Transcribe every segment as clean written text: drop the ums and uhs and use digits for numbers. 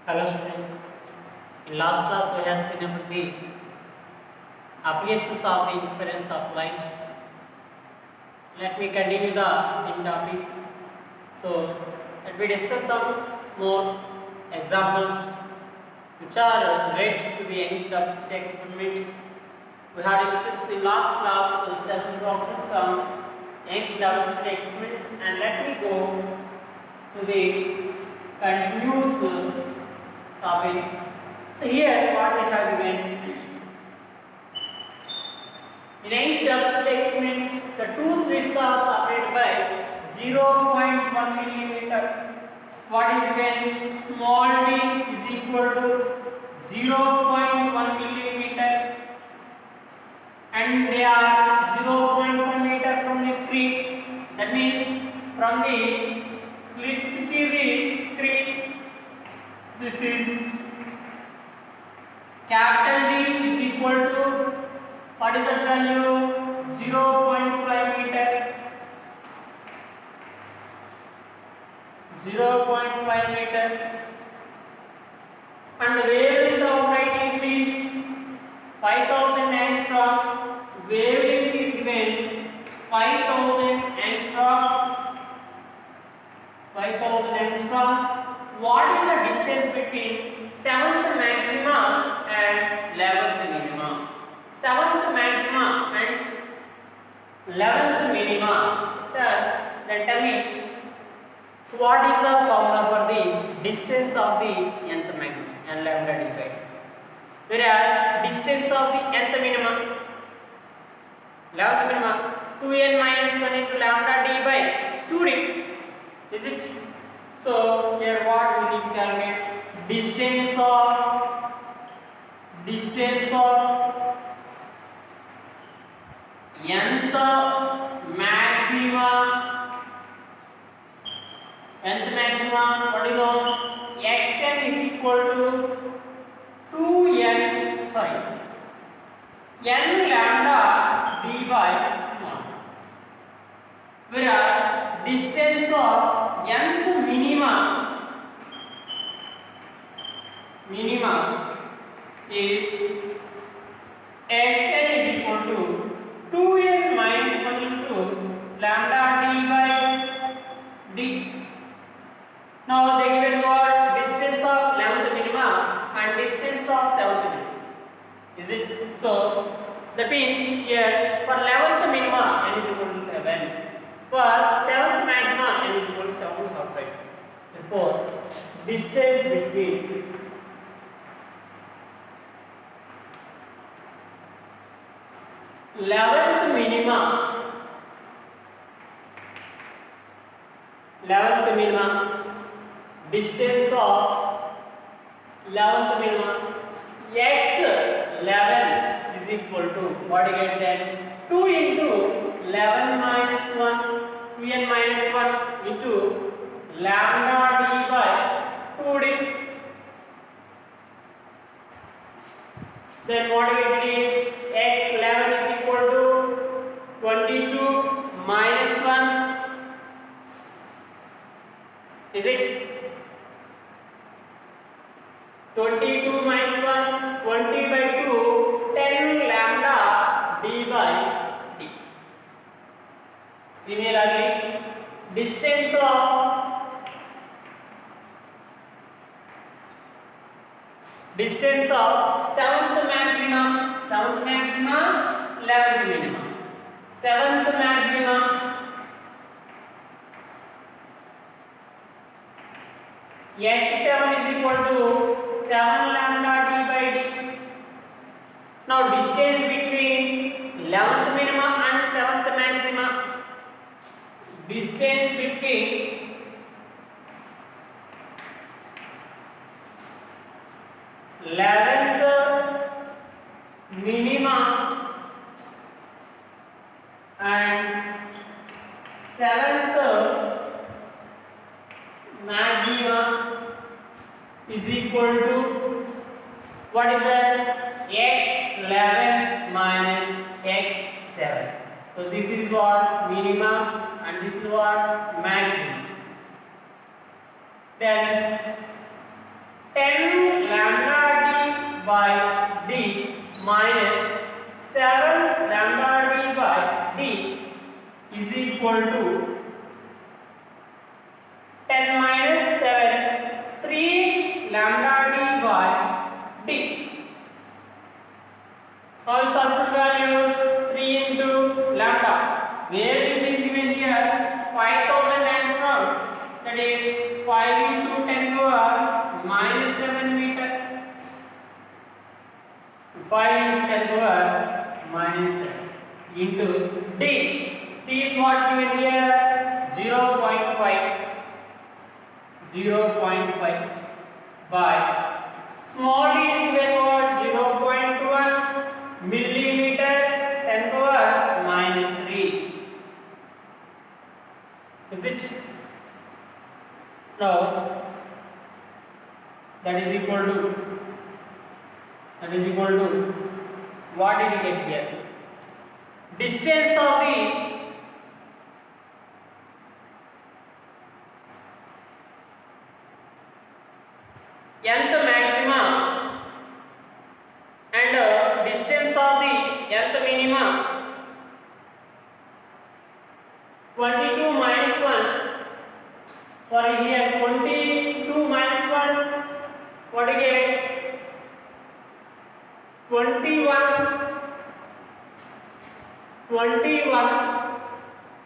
Hello students. In last class we have seen about the applications of the interference of light. Let me continue the same topic. So let me discuss some more examples which are related to the Young's density experiment. We have discussed in last class several problems on Young's density experiment, and let me go to the continuous topic. So here what we have given in Young's density experiment, the two slits are separated by 0.1 millimeter. What is given? Small d is equal to 0.1 millimeter, and they are 0.1 meter from the screen. That means from the slits to the screen, this is capital D is equal to, what is that value? 0.5 meter. 0.5 meter. And the wavelength of light is 5000 angstrom. Wavelength is given 5000 angstrom. 5000 angstrom. What is the distance between 7th maxima and 11th minima? 7th maxima and 11th minima. Then tell me, what is the formula for the distance of the nth maximum and lambda d by d? Whereas distance of the nth minimum, 11th minimum, 2n minus 1 into lambda d by 2d. Is it? So here what we need to calculate? Distance of nth maxima. Nth maxima, what do you know? Xn is equal to 2n, n lambda d by small. Whereas distance of nth minima is xn is equal to 2n minus 1 into lambda d by d. Now they given what? Distance of 11th minima and distance of 7th minima. Is it? So that means here for 11th minima n is equal to 11. For 7th maxima n is equal to 7.5. Therefore distance between eleventh minima distance of 11th minima x11 is equal to, what do you get then? 2 into 11 minus 1, 2n minus 1 into lambda d by 2d. Then what do you get is x11 is equal to 22 minus 1. Is it? 22 minus 1, 20 by 2, 10 lambda d by d. Similarly, distance of 7th maxima, 11th minima. 7th maxima x7 is equal to 7 lambda d by d. Now distance between 11th minima and 7th maxima. Distance between 11th minima and 7th maxima is equal to, what is that? x11 minus x7. So this is what? Minima, and this is what? Maximum. Then 10 lambda d by d minus 7 lambda d by d is equal to 10 minus 7, 3 lambda d by d. Now substitute values 3 into lambda. Where it is given here 5000 angstrom, that is 5 into 10 power minus 7 meter. 5 into 10 power minus 7 into d. D is what given here 0.5. 0.5 by small d is given what 0.1 millimeter 10 power minus 3. Is it? Now that is equal to what did you get here? Distance of the nth maxima and distance of the nth minima. 22 minus 1, sorry here 22 minus 1, what do you get? 21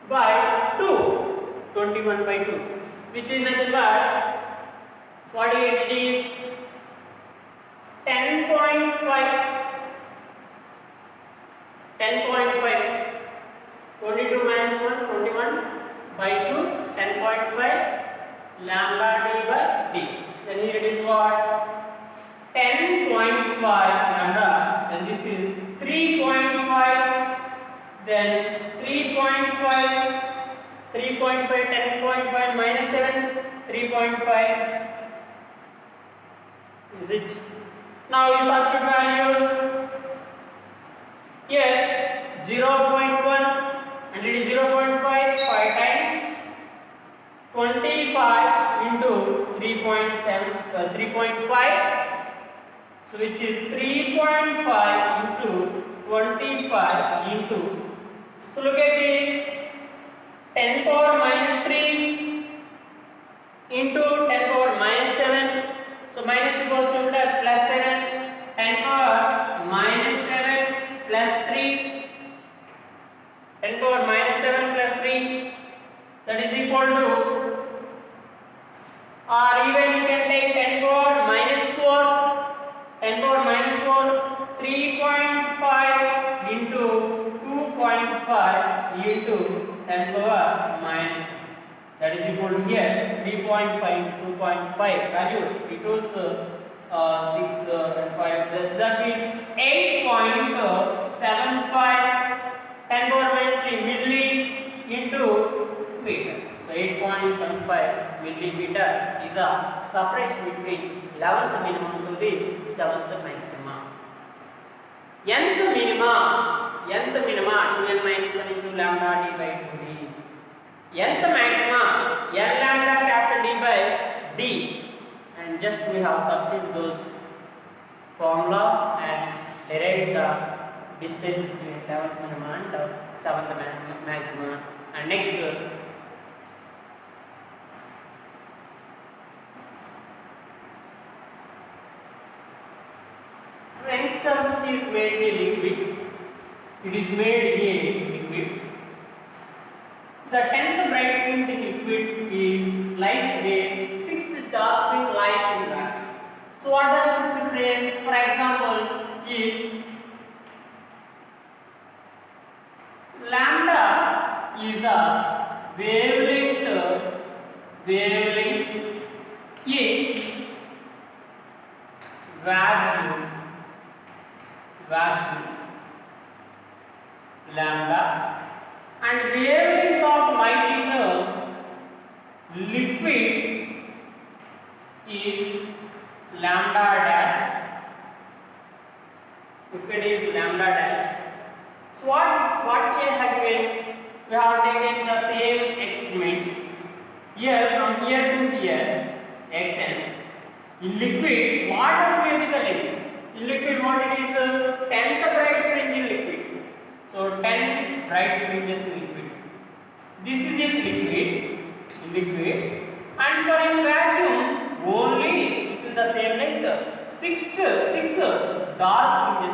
by 2, 21 by 2, which is nothing but what do you get? It is 10.5. 10.5. 22 minus 1, 21 by 2, 10.5 lambda d by d. Then here it is what? 10.5 lambda. Then this is 3.5. Then 3.5. 3.5, 10.5 minus 7, 3.5. Is it? Now you substitute values. Here 0.1 and it is 0.5, 5 times 25 into 3.5, so which is 3.5 into 25 into, so look at this, 10 power minus 3 into 10 power minus 7, so minus equals to plus 7, 10 power minus 7 plus 3, 10 power minus 7 plus 3, that is equal to, or even you can take 10 power minus 4, 10 power minus 4, 3.5 into 2.5 into 10 power minus 3, that is equal to here 3.5 into 2.5 value, it was 6 and 5, that means 8.75 10 power minus 3 milli into meter. So 8.75 millimeter is a separation between 11th minimum to the 7th maximum. Nth minima 2n minus 1 into lambda d by 2d. Nth maxima n lambda capital D by d, and just we have substituted those formulas and derived the distance between 11th minima and 7th maxima. And next Angstrom is made in a liquid. It is made in a liquid. The 10th bright fringe in liquid lies where 6th dark fringe lies in vacuum. So what does it mean? For example, if lambda is a wavelength in vacuum lambda, and wavelength of light in a liquid is lambda dash. Liquid is lambda dash. So what we have given? We have taken the same experiment. Here from here to here, xn. In liquid, water may be the liquid. In liquid, what it is? 10th bright fringe in liquid. So 10 bright fringes in liquid. This is in liquid. In liquid, and for in vacuum, only within the same length, six dark fringes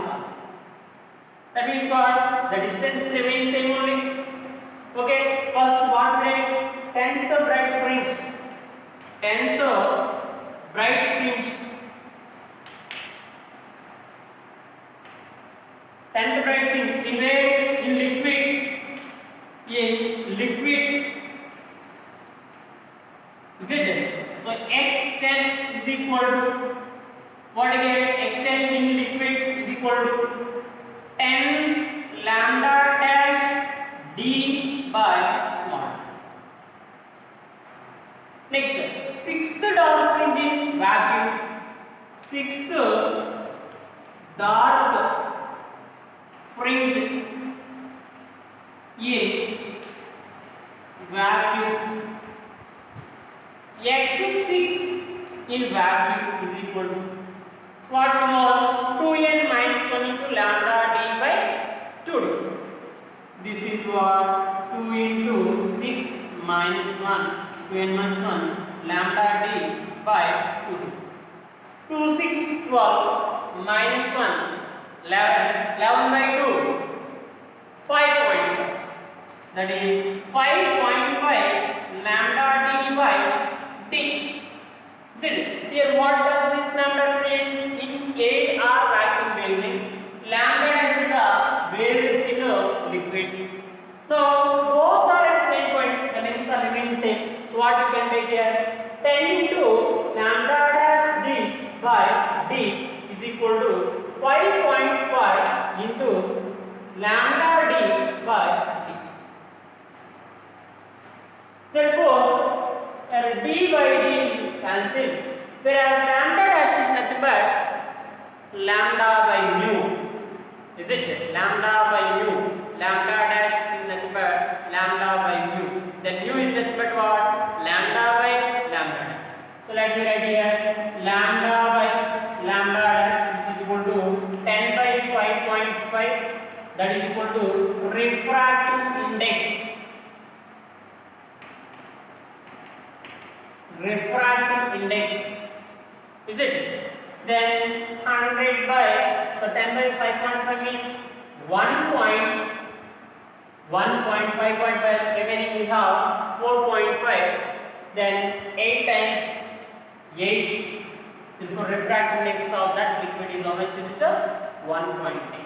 are. That means what? The distance remains same only. Okay. First, what bright? 10th bright fringe. 10th bright fringe. 10th bright fringe in where? In liquid. In liquid. Is it? So x10 is equal to what again? x10 in liquid is equal to 10 lambda dash d by small. Next, sixth dark fringe in vacuum. Sixth dark fringe in vacuum. x6 in vacuum is equal to what we know? 2n minus 1 into lambda d by 2d. This is what 2 into 6 minus 1, 2n minus 1 lambda d by 2d. 2 6 12 minus 1 11, 11 by 2 5.5. That is 5.5 lambda d by d. Z. Here what does this lambda represent? In 8R vacuum wavelength, lambda is the wavelength in liquid. Now both are at same point, the lengths are remaining same. So what you can take here? 10 into lambda dash d by d is equal to 5.5 into lambda d by d. Therefore, d by d is cancelled, whereas lambda dash is nothing but lambda by mu. Is it? Lambda by mu. Lambda dash is nothing but lambda by mu. Then mu is nothing but what? Lambda by lambda dash. So let me write here lambda by lambda dash, which is equal to 10 by 5.5. That is equal to refractive index. Refractive index, is it? Then 100 by, so 10 by 5.5 means 1.5.5, remaining we have 4.5, then 8 times 8 is for refractive index of that liquid is how much is it? 1.8.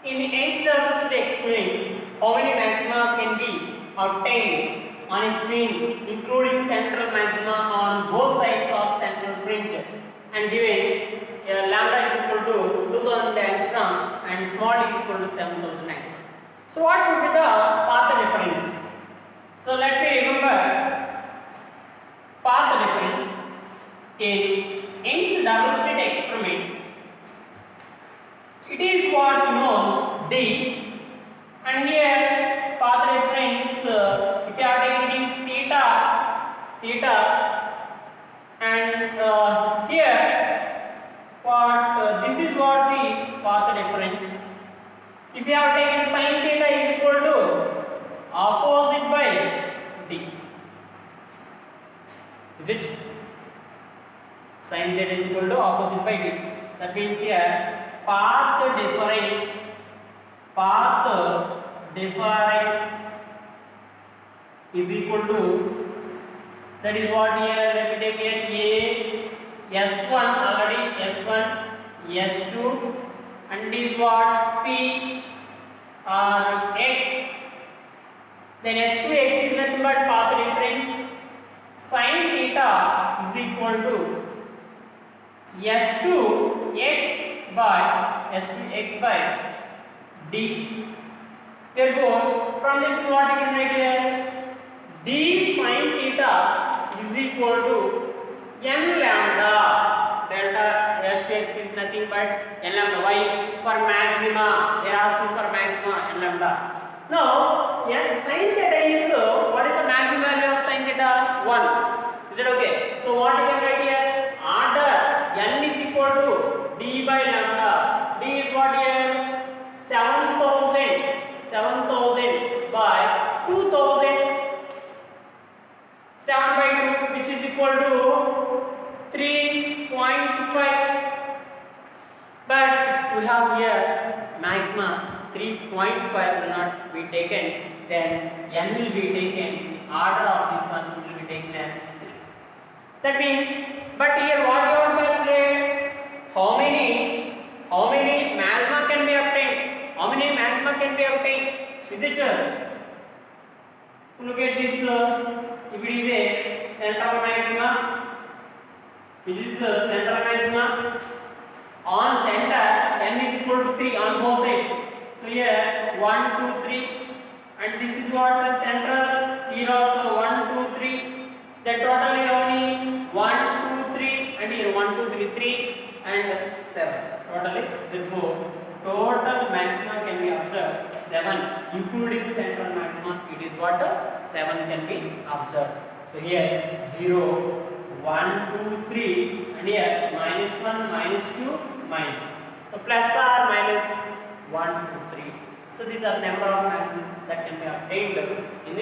In H-double slit experiment, how many maxima can be obtained on a screen, including central maxima on both sides of central fringe, and giving lambda is equal to 2000 angstrom and small d is equal to 7000 angstrom. So what would be the path difference? So let me remember path difference in Young's double slit experiment. It is what you know d, and here path difference if you are taking it is theta, and here what this is what the path difference. If you have taken sin theta is equal to opposite by d, is it? Sin theta is equal to opposite by d. That means here path difference is equal to, that is what here, let me take here a s1 already, s1 s2, and is what p or x, then s2x is nothing but path difference. Sin theta is equal to s2x by s2x by d. Therefore, from this what you can write here, d sin theta is equal to n lambda delta raised to x is nothing but n lambda. Why? For maxima. They are asking for maxima n lambda. Now, sin theta is what is the maximum value of sin theta? 1. Is it okay? So what you can write here? Order n is equal to d by lambda. D is what here? 7,000 by 2,000. 7 by 2, which is equal to 3.5. But we have here maxima 3.5 will not be taken. Then n will be taken. Order of this one will be taken as 3. That means, but here what you have calculated? How many maxima can be obtained? How many maxima can be obtained? Is it? Look at this. If it is a central maxima, which is central maxima, on center n is equal to 3 on both sides. So here 1, 2, 3, and this is what central. Here also 1, 2, 3. Then totally how many? 1, 2, 3, and here 1, 2, 3, 3 and 7. Totally therefore total maxima can be observed 7, including central maxima. It is what 7 can be observed. So here 0, 1, 2, 3, and here -1, -2, minus. So plus or minus 1, 2, 3. So these are number of maxima that can be obtained in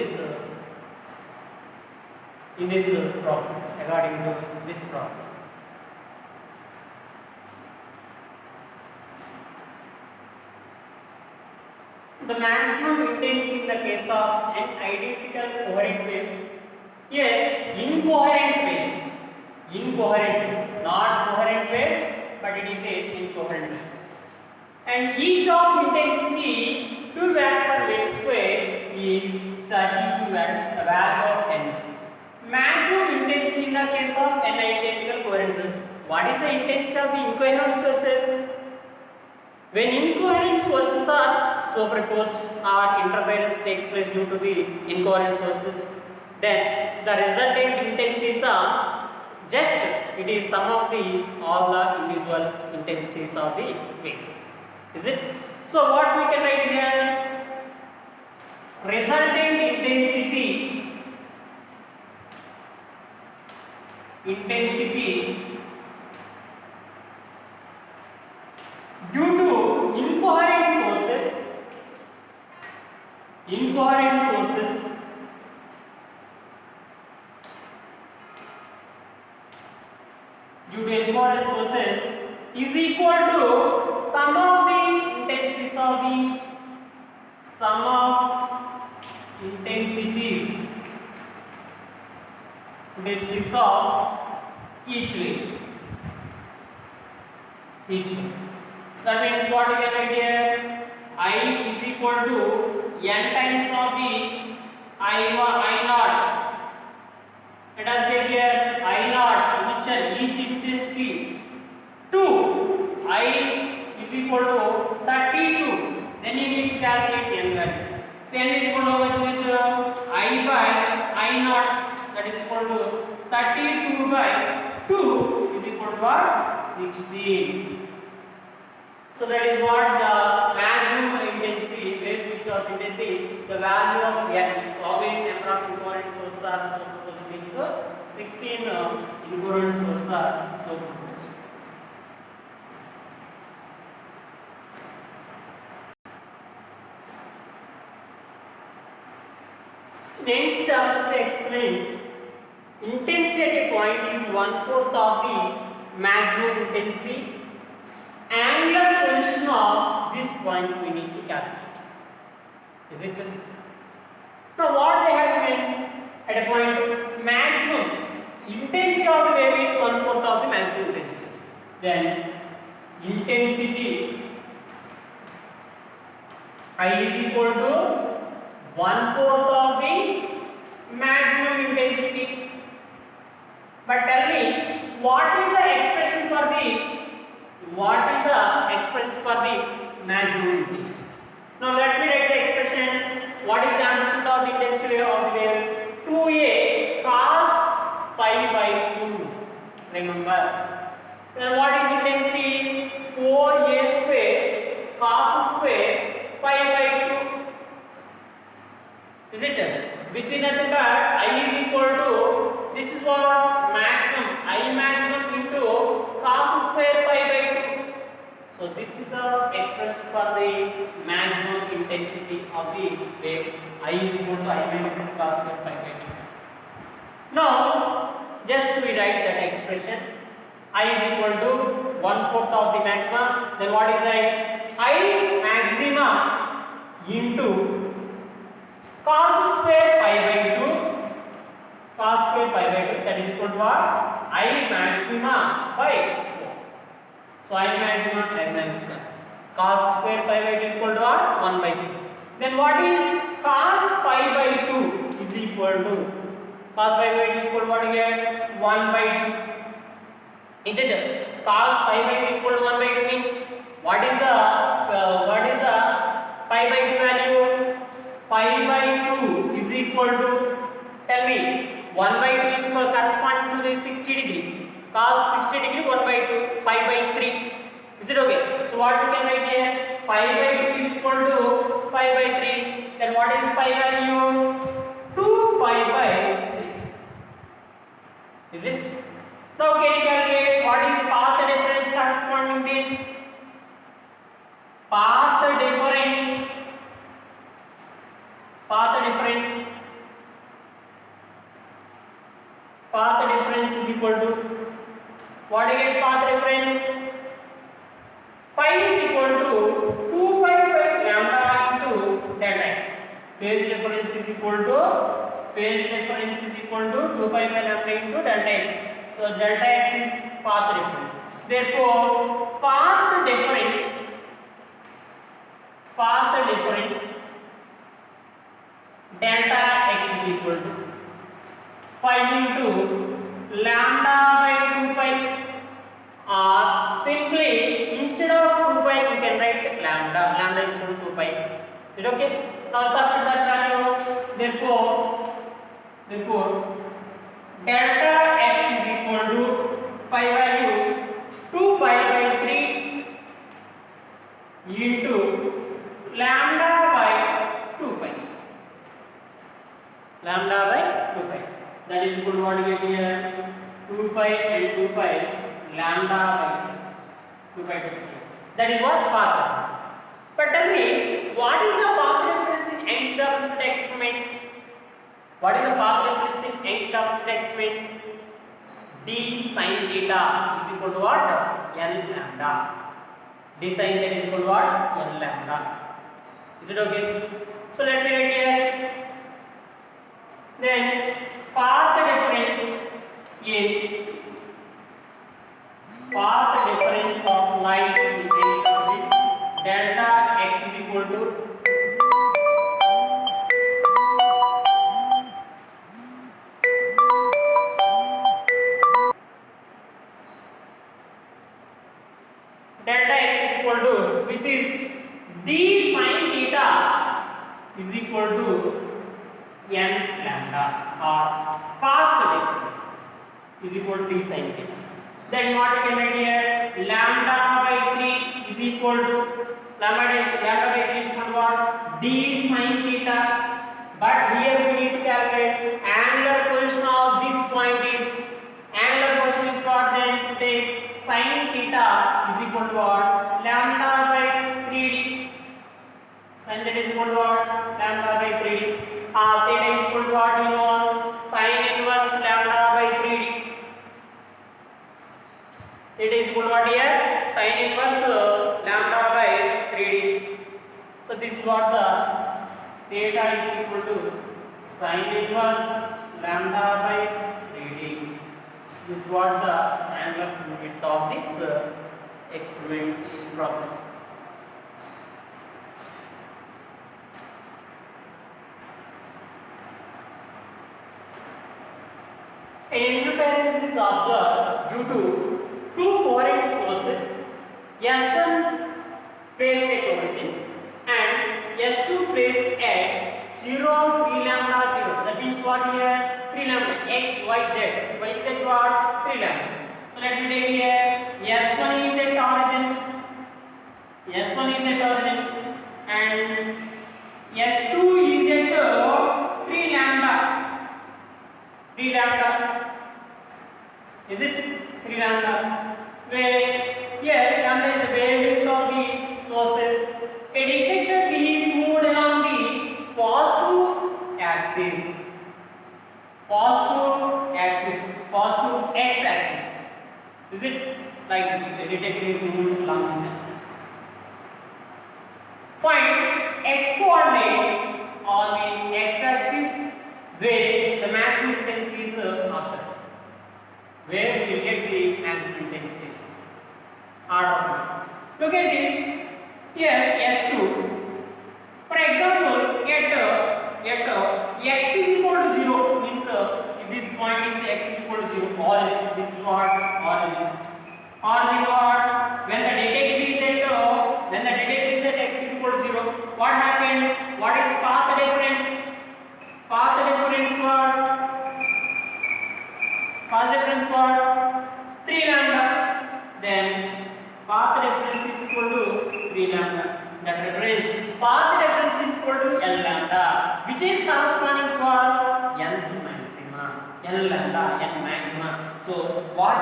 this problem, according to this problem. The maximum intensity in the case of an identical coherent waves is incoherent waves, not coherent waves, but it is a incoherent wave. And each of intensity 2 watt per meter square is 32 watt, the value of n. Maximum intensity in the case of an identical coherent source. What is the intensity of the incoherent sources? When incoherent sources are superposed or interference takes place due to the incoherent sources, then the resultant intensity is it is sum of all the individual intensities of the wave. Is it? So what we can write here? Resultant intensity due to incoherent sources is equal to sum of the intensities of each wave. That means what you can write here? I is equal to n times of the I naught. Let us take here I naught initial each intensity 2. I is equal to 32. Then you need to calculate n value. So n is equal to how much is it? I by I naught, that is equal to 32 by 2 is equal to what? 16. So that is what the maximum intensity waves which are intensity, the value of n. So how many number of incoherent sources are superposed means 16 incoherent sources are superposed. Next, I will explain. Intensity at a point is 1/4 of the maximum intensity. Angular position of this point we need to calculate. Is it? Now what they have given at a point maximum intensity of the wave is 1/4 of the maximum intensity. Then intensity I is equal to 1/4 of the maximum intensity. But tell me, what is the expression for the maximum intensity? Now let me write the expression. What is the amplitude of the intensity of the wave? 2a cos pi by 2. Remember. Then what is intensity? which is nothing but I is equal to, this is what maximum, I maximum into cos square pi by 2. So this is the expression for the maximum intensity of the wave. I is equal to I maximum cos square pi by 2. Now just we write that expression. I is equal to 1/4 of the maximum. Then what is I maxima into cos square pi by 2. Cos square pi by 2, that is equal to what? I maxima by 4. So I maxima cos square pi by 2 is equal to what? 1 by 4. Then what is cos pi by 2 is equal to, cos pi by 2 is equal to what again? 1 by 2. Is it cos pi by 2 is equal to 1 by 2 means what is the pi by 2 value? Pi by 2 is equal to, tell me, 1 by 2 is corresponding to the 60 degree. Cos 60 degree 1 by 2, pi by 3. Is it okay? So what we can write here? Pi by 2 is equal to pi by 3. Then what is pi value? 2 pi by 3. Is it? Now can you calculate what is path difference corresponding to this? Path difference is equal to, what do you get path difference? Pi is equal to 2 pi by lambda into delta x. Phase difference is equal to 2 pi by lambda into delta x. So delta x is path difference. Therefore path difference delta x is equal to pi into lambda by 2 pi, or simply instead of 2 pi we can write lambda is equal to 2 pi. Is it okay? Now substitute that value. Therefore delta x is equal to pi value 2 pi by 3 into lambda by 2 pi. That is equal to what we get here? 2 pi and 2 pi lambda by 2 pi. That is what path. But tell me, what is the path difference in Young's double slit experiment? What is the path difference in Young's double slit experiment? D sin theta is equal to what? N lambda. D sin theta is equal to what? N lambda. Is it okay? So let me write here. Then path difference of light in delta x is equal to which is d sin theta is equal to n lambda, or path difference is equal to d sin theta. Then what we can write here? Lambda by 3 is equal to what? D sin theta. But here we need to calculate angular position of this point is what? Then take sin theta is equal to what? Lambda by 3d. Sin theta is equal to what? Lambda by 3d. Theta is equal to what? You know, sin inverse lambda by 3d. Theta is equal to what here? Sin inverse lambda by 3d. So this is what the theta is equal to sin inverse lambda by 3d. This is what the angular width of this experiment problem. An interference is observed due to two coherent sources, S1 placed at origin and S2 placed at 0, 3 lambda 0. That means what here? 3 lambda, x, y, z. Y is at what? 3 lambda. So let me take here, S1 is at origin and S2 is at 3 lambda. 3 lambda. Is it 3 lambda? Where here lambda is the wavelength of the sources. A detector D is moved along the positive axis. Positive axis, positive x axis. Is it like this? The detector is moved along this axis. Find x coordinates on the x axis where the maximum intensity is observed. Where we will get the maximum intensities. Look at this. Here S2. For example, at x is equal to 0 means if this point is x is equal to 0, origin. This is what origin. Origin what? When the detector is at x is equal to 0, what happens? What is path difference? Path difference what? Path difference what? 3 lambda. Then path difference is equal to 3 lambda. That represents path difference is equal to L lambda, which is corresponding for nth maxima. L lambda, n maxima. So what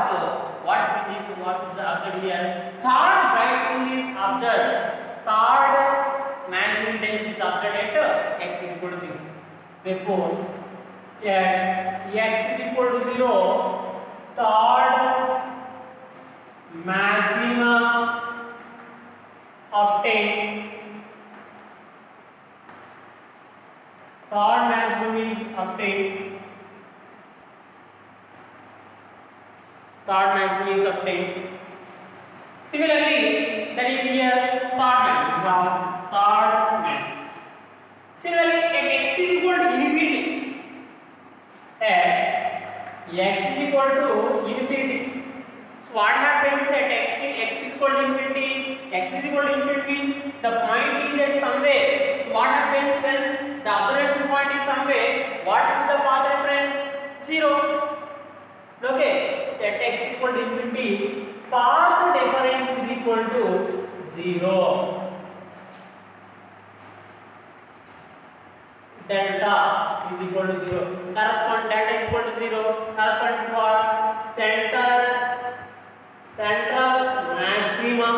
fringe is observed here? Third bright fringe is observed. Third maximum intensity is observed at x is equal to 0. Therefore, at x is equal to 0, third maxima obtained. Third maximum is obtained. Third maximum is obtained. Similarly, that is here third maximum. Third maximum. Similarly, at x is equal to infinity. At x is equal to infinity. So what happens at x is equal to infinity? X is equal to infinity means the point is at somewhere. So what happens when the observation point is somewhere? What is the path reference? 0. Okay. So at x is equal to infinity, path difference is equal to 0. Delta is equal to 0. Delta is equal to 0. Corresponding to what? Central maximum.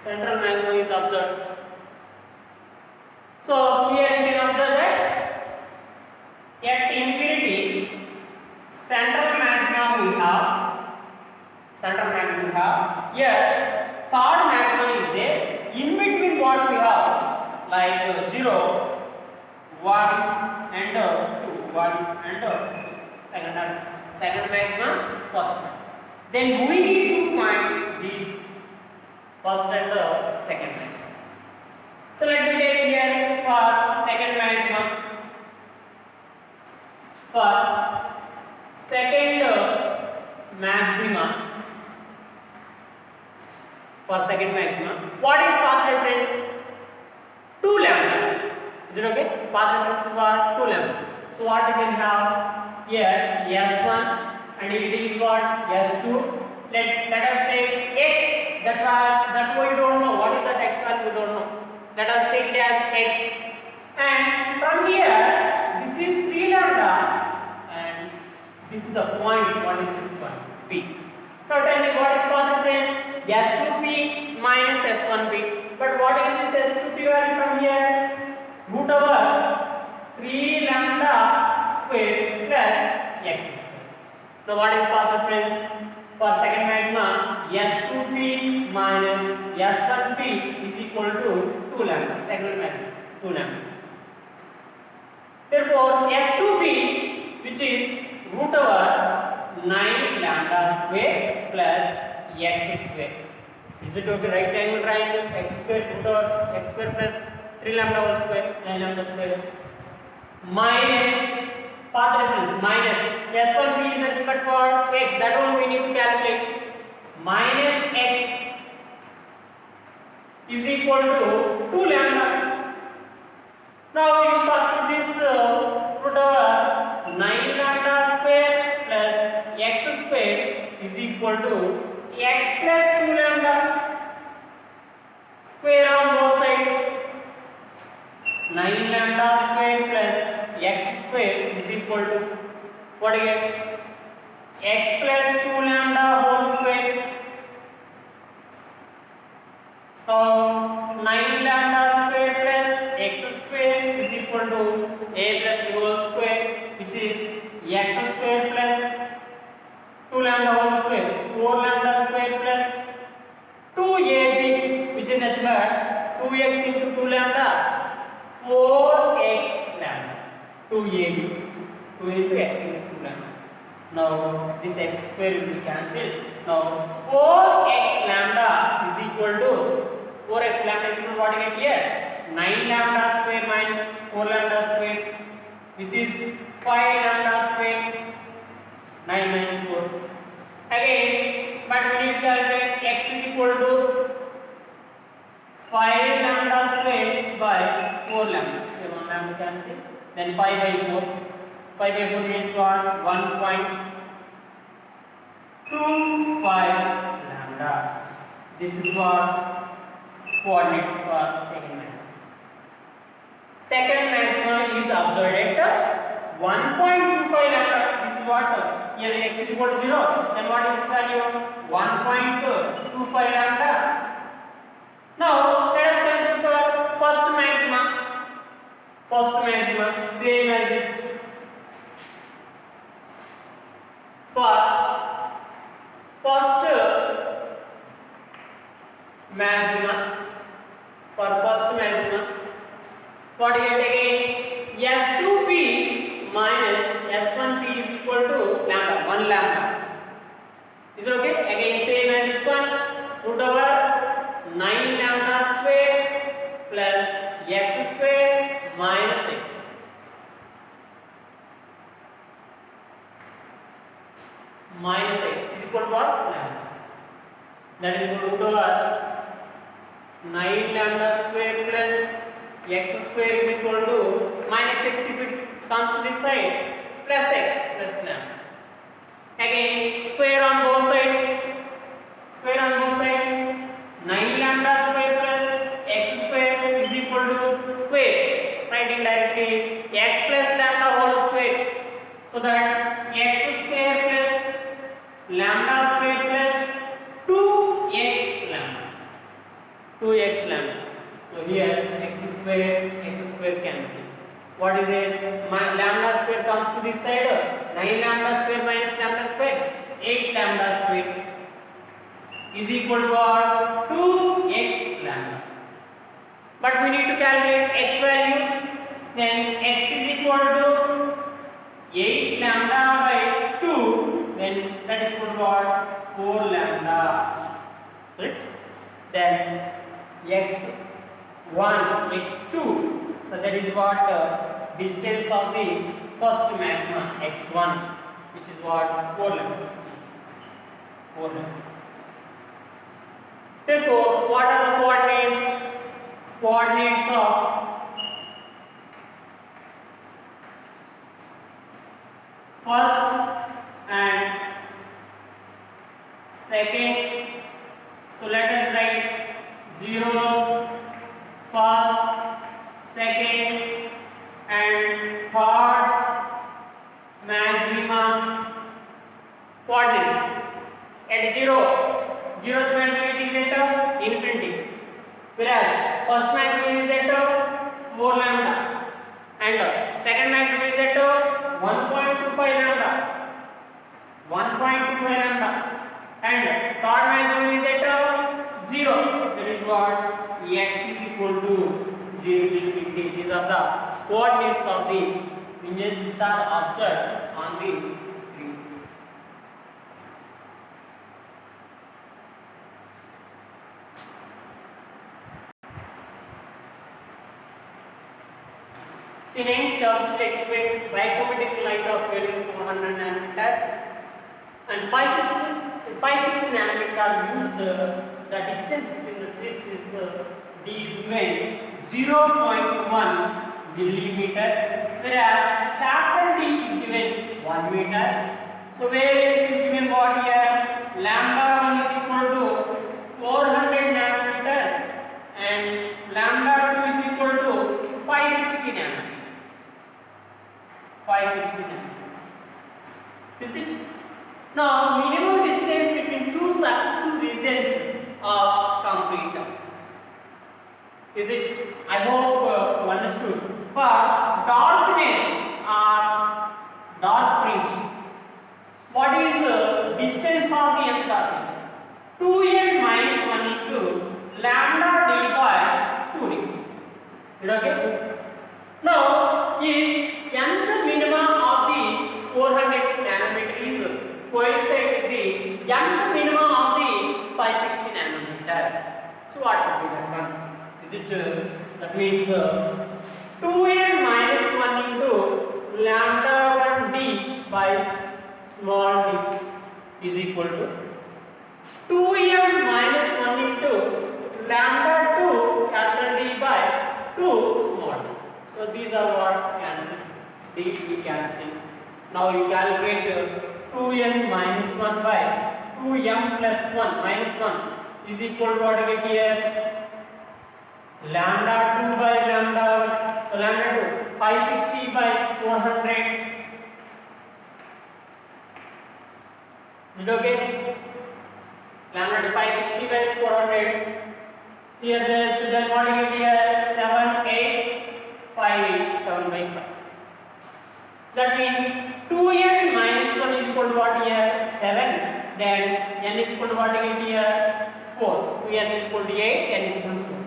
Central maximum is observed. So here you can observe that at infinity, central maximum we have. Here third maximum is there. In between what we have? Like 0, 1 and 2. 1 and 2. Second maximum, first maximum. Then we need to find these first and second maximum. So let me take here for second maximum. For second maximum. What is path reference? 2 lambda. Is it okay? Path reference is what? 2 lambda. So what we can have here? S1 and it is what? S2. Let us take x that we don't know. What is that x value? We don't know. Let us take it as x. And from here, this is 3 lambda and this is a point. What is this point? P. Now tell me what is path reference? S2p minus S1p. But what is this S2p value from here? Root over 3 lambda square plus x square. Now what is path reference? For second maxima, S2p minus S1p is equal to 2 lambda. Second maxima, 2 lambda. Therefore, S2p, which is root over 9 lambda square plus x square. Is it okay? Right angle triangle, x square root over x square plus 3 lambda whole square, 9 lambda square. Minus path reference, minus S1p is nothing but what? X. That one we need to calculate. Minus x is equal to 2 lambda. Now you substitute this root over 9 lambda square plus x square is equal to x plus 2 lambda square on both sides. 9 lambda square plus x square is equal to what again? X plus 2 lambda whole square. So 9 lambda square plus x square is equal to a plus b whole square, which is x square plus 2 lambda whole square, 4 lambda square plus 2ab, which is nothing but 2x into 2 lambda, 4x lambda, 2ab, 2 into x into 2 lambda. Now this x square will be cancelled. Now 4x lambda is equal to 4x lambda is equal to what again here? 9 lambda square minus 4 lambda square, which is 5 lambda square. 9 minus 4 again, but we need to calculate x is equal to 5 lambda square by 4 lambda. So 1 lambda cancel, then 5 by 4. 5 by 4 means what? 1.25 lambda. This is what coordinate for second maximum. Second maximum is observed at 1.25 lambda. This is what? Here x is equal to 0. Then what is this value? 1.25 lambda. Now let us consider for first maxima. First maxima same as this. For first maxima, what do you get again? S2p minus S1p is equal to lambda, 1 lambda. Is it okay? Again same as this one, root over 9 lambda square plus x square minus x. Minus x is equal to what? Lambda. That is equal to root over 9 lambda square plus x square is equal to minus x if it comes to this side, plus x plus lambda. Again square on both sides. 9 lambda square plus x square is equal to square. Writing directly x plus lambda whole square. So that x square plus lambda square plus 2x lambda. 2x lambda. So here x square cancel. What is it? My lambda square comes to this side. 9 lambda square minus lambda square, 8 lambda square is equal to what? 2x lambda. But we need to calculate x value. Then x is equal to 8 lambda by 2. Then that is equal to what? 4 lambda. Right? Then x1, x2. So that is what distance of the first maxima x1, which is what? 4 lambda. 4 lambda. Therefore, what are the coordinates? Coordinates of first and second. So let us write 0, first, second and third maxima coordinates. At 0th maximum is at infinity, whereas first maximum is at 4 lambda and second maximum is at 1.25 lambda, and third maximum is at 0. That is what? X is equal to 0 to infinity. These are the coordinates of the images which are observed on the screen. See, next terms to explain bichromatic light of value 400 nanometer and 560 nanometer are used. The distance between the space is d is given 0.1 millimeter, whereas capital D is given 1 meter. So wavelength is given what here? Lambda 1 is equal to 400 nanometer and lambda 2 is equal to 560 nanometer. Now, minimum distance between two successive regions of complete darkness. Is it? I hope you understood. For darkness or dark fringe, what is the distance of the nth darkness? 2n minus 1 into lambda d by 2d. Is it okay? Now, if nth minima of the 400 nanometer is coincide with the nth minima of the 560 nanometer, so what would be that one? Is it that means 2n minus 1 into lambda 1 d by small d is equal to 2m minus 1 into lambda 2 capital D by 2 small d. So these are what cancel. These we cancel. Now you calculate 2n minus 1 by 2m plus 1 minus 1 is equal to what you get here? Lambda 2 by lambda 1. So lambda 2 560 by 400. Is it okay? Lambda 560 by 400. Here then what you get here? 7, 8, 5, 8, 7 by 5. That means 2n minus 1 is equal to what here? 7. Then n is equal to what you get here? 4. 2n is equal to 8, n is equal to 4.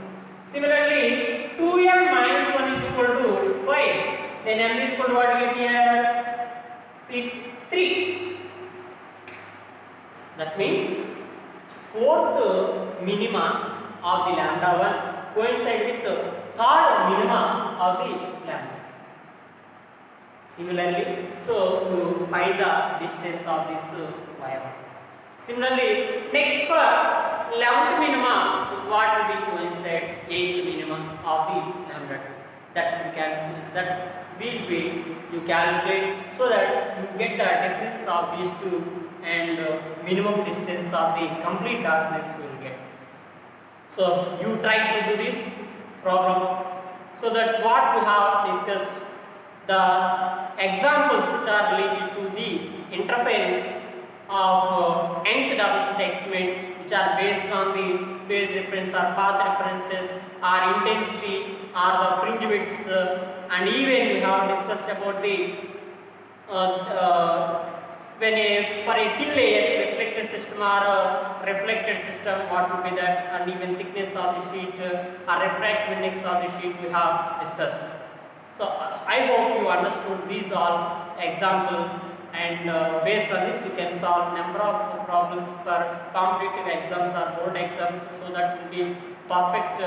Similarly, 2m minus 1 is equal to 5. Then m is equal to what you get here? 6, 3. That means fourth minima of the lambda 1 coincide with the third minima of the lambda. Similarly, so to find the distance of this wire. Similarly, next for 11th minima, with what will be coincide 8th minima of the lambda 2. That will cancel. That will be you calculate so that you get the difference of these two and minimum distance of the complete darkness you will get. So you try to do this problem so that what we have discussed, the examples which are related to the interference of Young's double slit experiment, which are based on the phase difference or path differences or intensity or the fringe widths, and even we have discussed about the for a thin layer reflected system or reflected system, what would be that, and even thickness of the sheet or refractive index of the sheet we have discussed. So I hope you understood these all examples, and based on this you can solve number of problems for competitive exams or board exams, so that will be perfect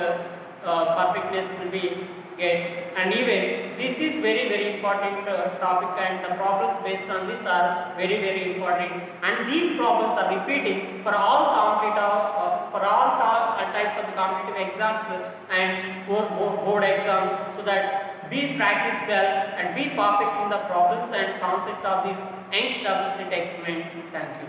perfectness will be get. And even this is very important topic, and the problems based on this are very important, and these problems are repeating for all types of the competitive exams and for board exam, so that be practice well and be perfect in the problems and concept of this Young's double slit experiment. Thank you.